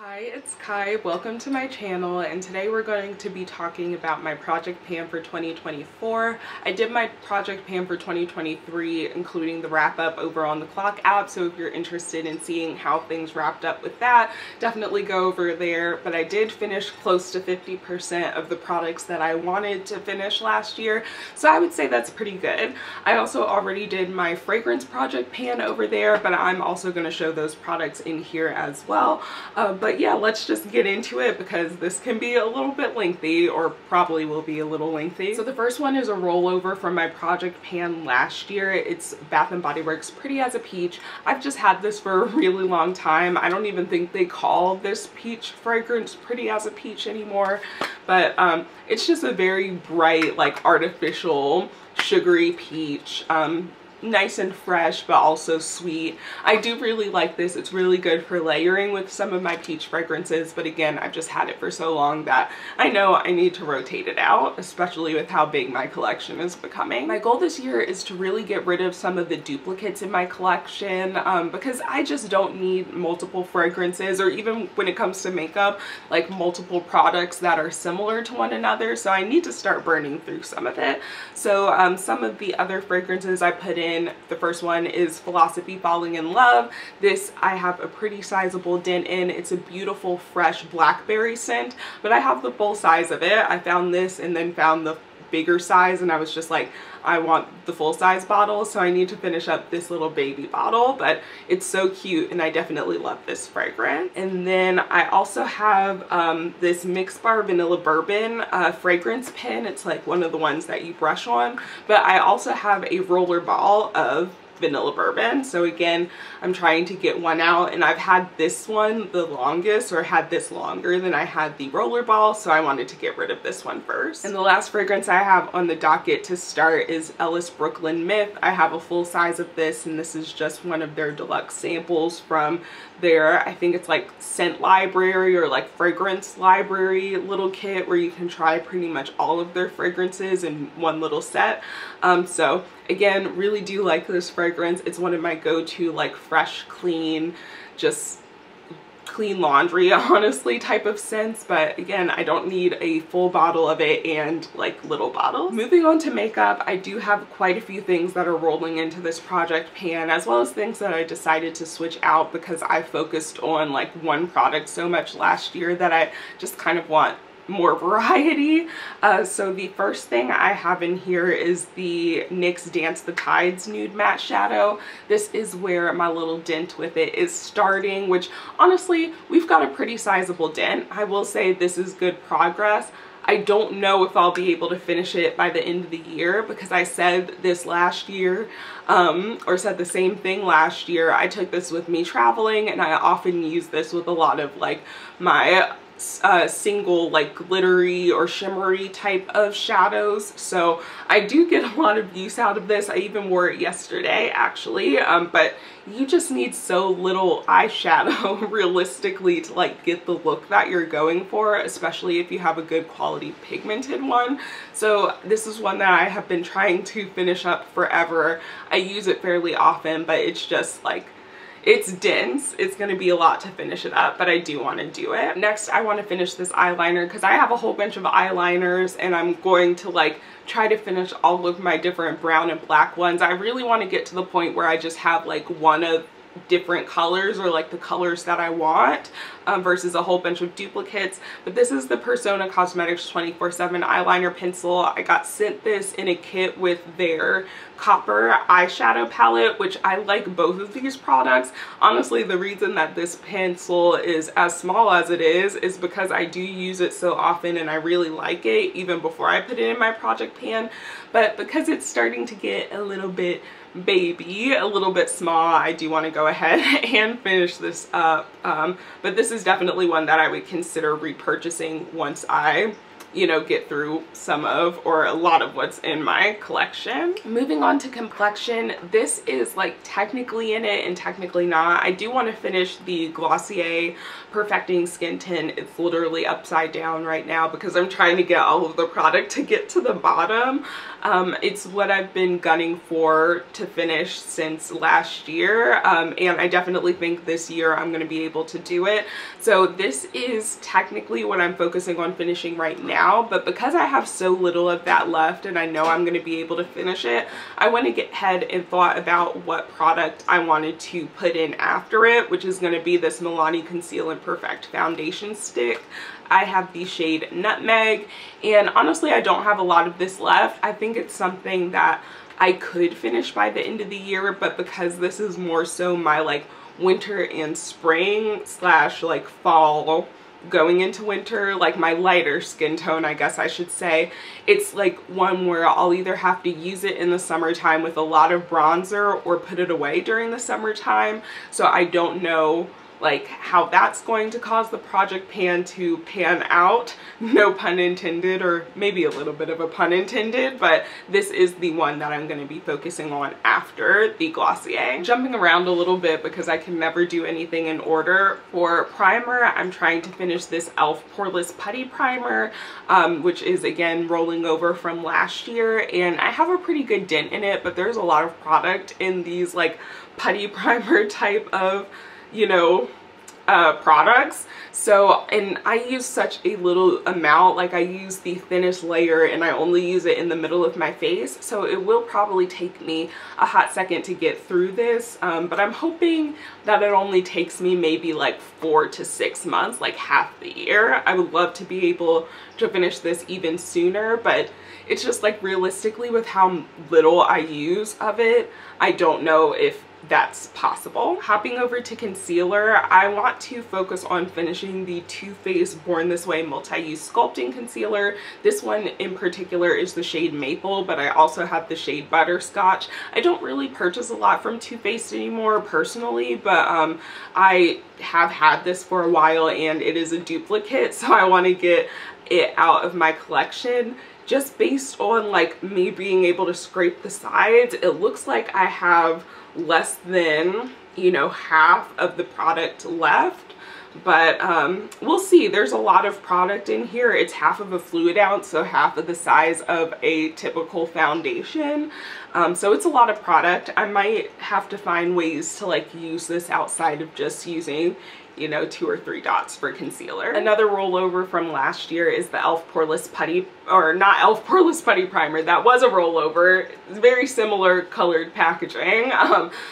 Hi, it's Kai. Welcome to my channel, and today we're going to be talking about my project pan for 2024. I did my project pan for 2023, including the wrap up over on the Clock app, so if you're interested in seeing how things wrapped up with that, definitely go over there. But I did finish close to 50% of the products that I wanted to finish last year, so I would say that's pretty good. I also already did my fragrance project pan over there, but I'm also going to show those products in here as well. But yeah, let's just get into it because this can be a little bit lengthy, or probably will be a little lengthy. So the first one is a rollover from my project pan last year. It's Bath & Body Works Pretty as a Peach. I've just had this for a really long time. I don't even think they call this peach fragrance Pretty as a Peach anymore, but it's just a very bright, like artificial sugary peach. Nice and fresh, but also sweet. I do really like this. It's really good for layering with some of my peach fragrances, but again, I've just had it for so long that I know I need to rotate it out, especially with how big my collection is becoming. My goal this year is to really get rid of some of the duplicates in my collection because I just don't need multiple fragrances, or even when it comes to makeup, like multiple products that are similar to one another. So I need to start burning through some of it. So some of the other fragrances I put in, the first one is Philosophy Falling in Love. This I have a pretty sizable dent in. It's a beautiful fresh blackberry scent, but I have the full size of it. I found this and then found the bigger size, and I was just like, I want the full size bottle, so I need to finish up this little baby bottle, but it's so cute and I definitely love this fragrance. And then I also have this MixBar Vanilla Bourbon fragrance pen. It's like one of the ones that you brush on, but I also have a Rollerball of Vanilla Bourbon. So again, I'm trying to get one out, and I've had this one the longest, or had this longer than I had the Rollerball, so I wanted to get rid of this one first. And the last fragrance I have on the docket to start is Ellis Brooklyn Myth. I have a full size of this, and this is just one of their deluxe samples from their, I think it's like scent library or like fragrance library little kit where you can try pretty much all of their fragrances in one little set. So again, really do like this fragrance. It's one of my go-to, like fresh, clean, just clean laundry, honestly, type of scents. But again, I don't need a full bottle of it and like little bottles. Moving on to makeup, I do have quite a few things that are rolling into this project pan, as well as things that I decided to switch out because I focused on like one product so much last year that I just kind of want more variety. So the first thing I have in here is the NYX Dance the Tides Nude Matte Shadow. This is where my little dent with it is starting, which honestly, we've got a pretty sizable dent. I will say this is good progress. I don't know if I'll be able to finish it by the end of the year because I said this last year, or said the same thing last year. I took this with me traveling, and I often use this with a lot of like my single like glittery or shimmery type of shadows, so I do get a lot of use out of this. I even wore it yesterday actually, but you just need so little eyeshadow realistically to like get the look that you're going for, especially if you have a good quality pigmented one. So this is one that I have been trying to finish up forever. I use it fairly often, but it's just like, it's dense. It's going to be a lot to finish it up, but I do want to do it. Next, I want to finish this eyeliner because I have a whole bunch of eyeliners, and I'm going to like try to finish all of my different brown and black ones. I really want to get to the point where I just have like one of different colors, or like the colors that I want, versus a whole bunch of duplicates. But this is the Persona Cosmetics 24/7 eyeliner pencil. I got sent this in a kit with their copper eyeshadow palette, which I like both of these products. Honestly, the reason that this pencil is as small as it is because I do use it so often and I really like it even before I put it in my project pan. But because it's starting to get a little bit baby, a little bit small, I do want to go ahead and finish this up. But this is definitely one that I would consider repurchasing once I you know, get through some of or a lot of what's in my collection. Moving on to complexion, this is like technically in it and technically not. I do want to finish the Glossier Perfecting Skin Tint. It's literally upside down right now because I'm trying to get all of the product to get to the bottom. It's what I've been gunning for to finish since last year, and I definitely think this year I'm going to be able to do it. So this is technically what I'm focusing on finishing right now, but because I have so little of that left and I know I'm going to be able to finish it, I went ahead and thought about what product I wanted to put in after it, which is going to be this Milani Conceal and Perfect Foundation Stick. I have the shade Nutmeg, and honestly I don't have a lot of this left. I think it's something that I could finish by the end of the year, but because this is more so my like winter and spring slash like fall going into winter, like my lighter skin tone, I guess I should say, it's like one where I'll either have to use it in the summertime with a lot of bronzer or put it away during the summertime. So I don't know like how that's going to cause the project pan to pan out, no pun intended, or maybe a little bit of a pun intended, but this is the one that I'm going to be focusing on after the Glossier. Jumping around a little bit because I can never do anything in order. For primer, I'm trying to finish this e.l.f. Poreless Putty Primer, which is again rolling over from last year, and I have a pretty good dent in it, but there's a lot of product in these like putty primer type of, you know, products. So, and I use such a little amount, like I use the thinnest layer and I only use it in the middle of my face, so it will probably take me a hot second to get through this, but I'm hoping that it only takes me maybe like 4 to 6 months, like half the year. I would love to be able to finish this even sooner, but it's just like realistically with how little I use of it, I don't know if that's possible. Hopping over to concealer, I want to focus on finishing the Too Faced Born This Way Multi-Use Sculpting Concealer. This one in particular is the shade Maple, but I also have the shade Butterscotch. I don't really purchase a lot from Too Faced anymore personally, but I have had this for a while and it is a duplicate, so I want to get it out of my collection. Just based on like me being able to scrape the sides, it looks like I have less than, you know, half of the product left, but we'll see. There's a lot of product in here. It's half of a fluid ounce, so half of the size of a typical foundation, so it's a lot of product. I might have to find ways to like use this outside of just using, you know, 2 or 3 dots for concealer. Another rollover from last year is the e.l.f. Poreless Putty, or not e.l.f. Poreless Putty Primer. That was a rollover. It's very similar colored packaging,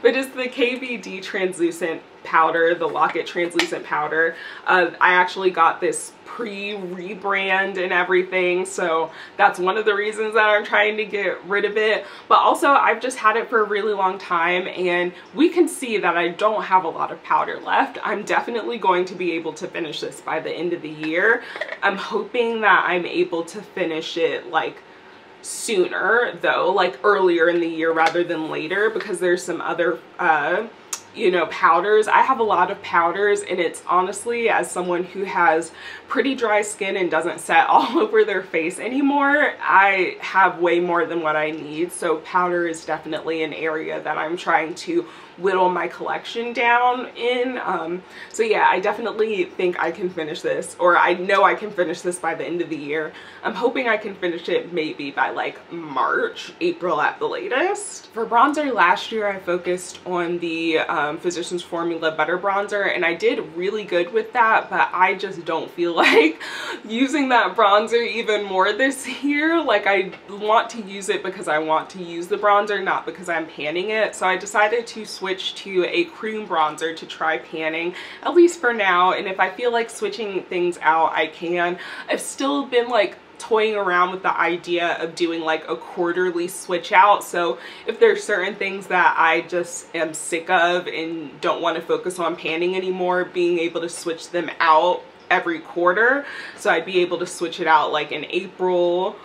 but it's the KVD translucent powder, the Lock-It translucent powder. I actually got this pre-rebrand and everything, so that's one of the reasons that I'm trying to get rid of it. But also I've just had it for a really long time and we can see that I don't have a lot of powder left. I'm definitely going to be able to finish this by the end of the year. I'm hoping that I'm able to finish it like sooner though, like earlier in the year rather than later, because there's some other you know, powders. I have a lot of powders, and it's honestly, as someone who has pretty dry skin and doesn't set all over their face anymore, I have way more than what I need. So powder is definitely an area that I'm trying to whittle my collection down in. So yeah, I definitely think I can finish this, or I know I can finish this by the end of the year. I'm hoping I can finish it maybe by like March, April at the latest. For bronzer, last year I focused on the Physicians Formula Butter Bronzer, and I did really good with that, but I just don't feel like using that bronzer even more this year. Like, I want to use it because I want to use the bronzer, not because I'm panning it. So I decided to switch to a cream bronzer to try panning, at least for now, and if I feel like switching things out, I can. I've still been like toying around with the idea of doing like a quarterly switch out. So if there's certain things that I just am sick of and don't want to focus on panning anymore, being able to switch them out every quarter. So I'd be able to switch it out like in April,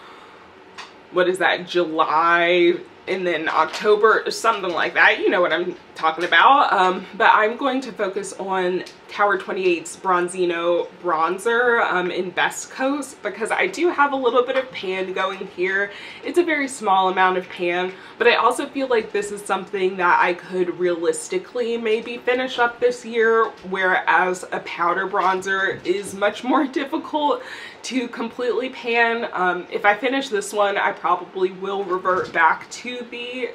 what is that, July, and then October, something like that. You know what I'm talking about. But I'm going to focus on Tower 28's Bronzino bronzer in Best Coast, because I do have a little bit of pan going here. It's a very small amount of pan, but I also feel like this is something that I could realistically maybe finish up this year, whereas a powder bronzer is much more difficult to completely pan. If I finish this one, I probably will revert back to the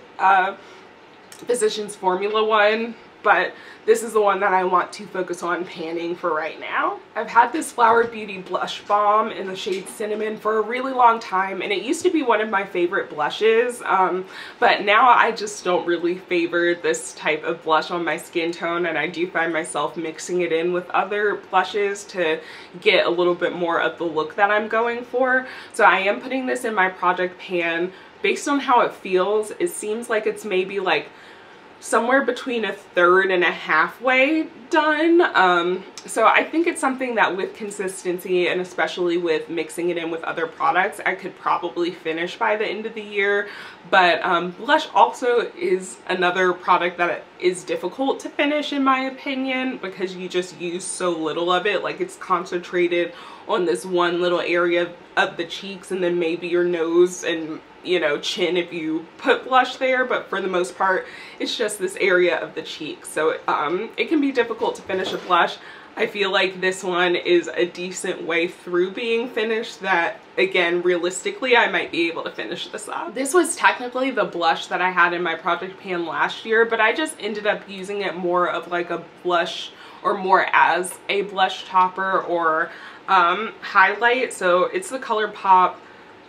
Physicians Formula one, but this is the one that I want to focus on panning for right now. I've had this Flower Beauty blush balm in the shade Cinnamon for a really long time, and it used to be one of my favorite blushes, but now I just don't really favor this type of blush on my skin tone, and I do find myself mixing it in with other blushes to get a little bit more of the look that I'm going for. So I am putting this in my project pan. Based on how it feels, it seems like it's maybe like somewhere between a third and a halfway done. So I think it's something that with consistency, and especially with mixing it in with other products, I could probably finish by the end of the year. But blush also is another product that is difficult to finish in my opinion, because you just use so little of it. Like, it's concentrated on this one little area of the cheeks, and then maybe your nose and, you know, chin if you put blush there, but for the most part it's just this area of the cheek. So it can be difficult to finish a blush. I feel like this one is a decent way through being finished, that again, realistically, I might be able to finish this up. This was technically the blush that I had in my project pan last year, but I just ended up using it more of like a blush, or more as a blush topper or highlight. So it's the Colourpop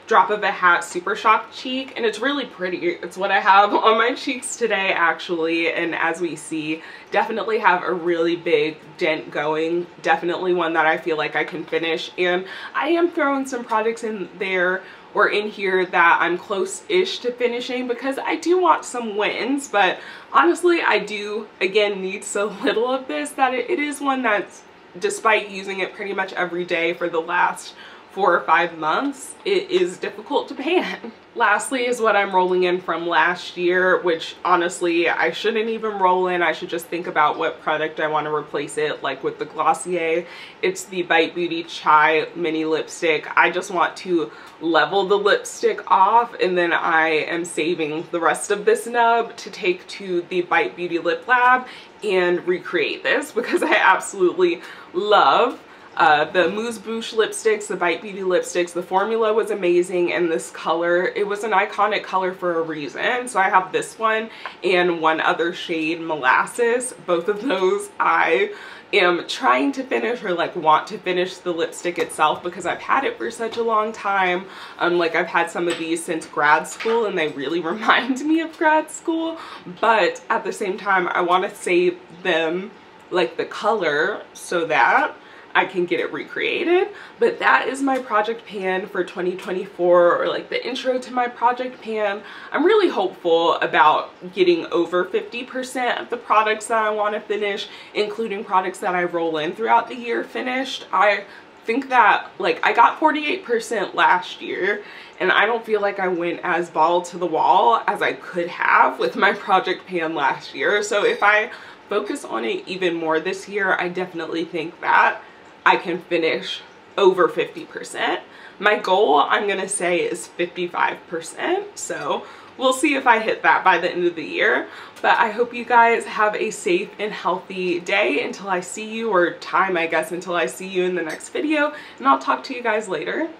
Drop of a Hat Super Shock Cheek, and it's really pretty. It's what I have on my cheeks today actually, and as we see, definitely have a really big dent going. Definitely one that I feel like I can finish, and I am throwing some products in there or in here that I'm close-ish to finishing, because I do want some wins. But honestly, I do again need so little of this that it is one that's, despite using it pretty much every day for the last 4 or 5 months, it is difficult to pan. Lastly is what I'm rolling in from last year, which honestly I shouldn't even roll in. I should just think about what product I want to replace it, like with the Glossier. It's the Bite Beauty Chai Mini Lipstick. I just want to level the lipstick off, and then I am saving the rest of this nub to take to the Bite Beauty Lip Lab and recreate this, because I absolutely love the Amuse Bouche lipsticks, the Bite Beauty lipsticks. The formula was amazing, and this color, it was an iconic color for a reason. So I have this one and one other shade, Molasses. Both of those I am trying to finish, or like want to finish the lipstick itself, because I've had it for such a long time. Like, I've had some of these since grad school, and they really remind me of grad school, but at the same time I want to save them, like the color, so that I can get it recreated. But that is my project pan for 2024, or like the intro to my project pan. I'm really hopeful about getting over 50% of the products that I want to finish, including products that I roll in throughout the year, finished. I think that, like, I got 48% last year, and I don't feel like I went as ball to the wall as I could have with my project pan last year. So if I focus on it even more this year, I definitely think that I can finish over 50%. My goal, I'm gonna say, is 55%. So we'll see if I hit that by the end of the year. But I hope you guys have a safe and healthy day until I see you, or time, I guess, until I see you in the next video. And I'll talk to you guys later.